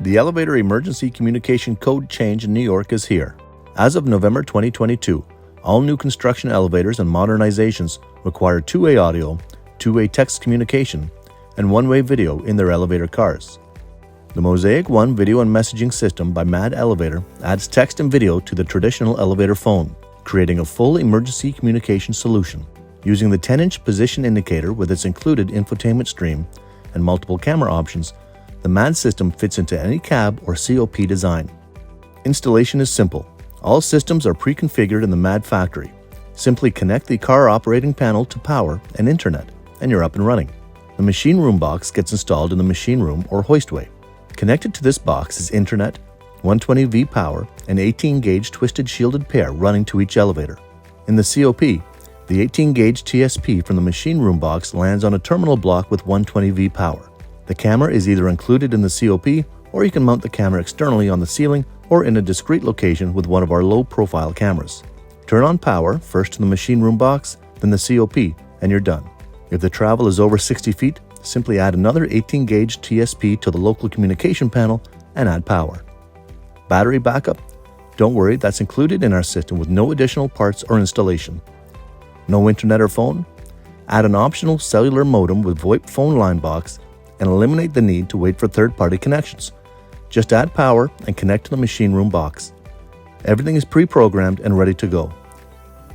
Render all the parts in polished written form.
The elevator emergency communication code change in New York is here. As of November 2022, all new construction elevators and modernizations require two-way audio, two-way text communication, and one-way video in their elevator cars. The MosaicONE Video and Messaging System by MAD Elevator adds text and video to the traditional elevator phone, creating a full emergency communication solution. Using the 10-inch position indicator with its included infotainment stream and multiple camera options, the MAD system fits into any cab or COP design. Installation is simple. All systems are pre-configured in the MAD factory. Simply connect the car operating panel to power and internet, and you're up and running. The machine room box gets installed in the machine room or hoistway. Connected to this box is internet, 120V power, and 18-gauge twisted shielded pair running to each elevator. In the COP, the 18-gauge TSP from the machine room box lands on a terminal block with 120V power. The camera is either included in the COP, or you can mount the camera externally on the ceiling or in a discrete location with one of our low-profile cameras. Turn on power first to the machine room box, then the COP, and you're done. If the travel is over 60 feet, simply add another 18-gauge TSP to the local communication panel and add power. Battery backup? Don't worry, that's included in our system with no additional parts or installation. No internet or phone? Add an optional cellular modem with VoIP phone line box and eliminate the need to wait for third-party connections. Just add power and connect to the machine room box. Everything is pre-programmed and ready to go.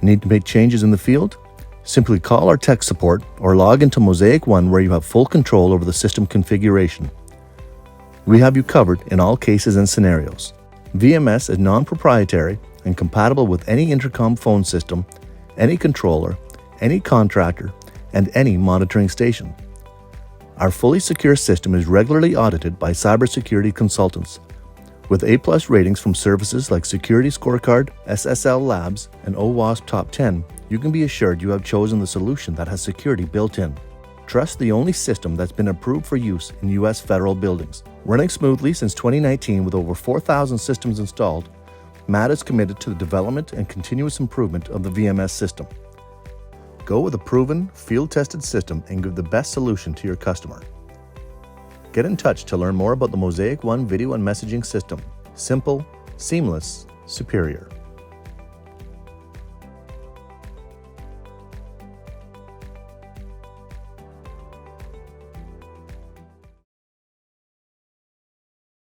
Need to make changes in the field? Simply call our tech support or log into MosaicONE where you have full control over the system configuration. We have you covered in all cases and scenarios. VMS is non-proprietary and compatible with any intercom phone system, any controller, any contractor, and any monitoring station. Our fully secure system is regularly audited by cybersecurity consultants. With A+ ratings from services like Security Scorecard, SSL Labs, and OWASP Top 10, you can be assured you have chosen the solution that has security built in. Trust the only system that's been approved for use in U.S. federal buildings. Running smoothly since 2019 with over 4,000 systems installed, MAD is committed to the development and continuous improvement of the VMS system. Go with a proven, field-tested system and give the best solution to your customer. Get in touch to learn more about the MosaicONE Video and Messaging System. Simple, seamless, superior.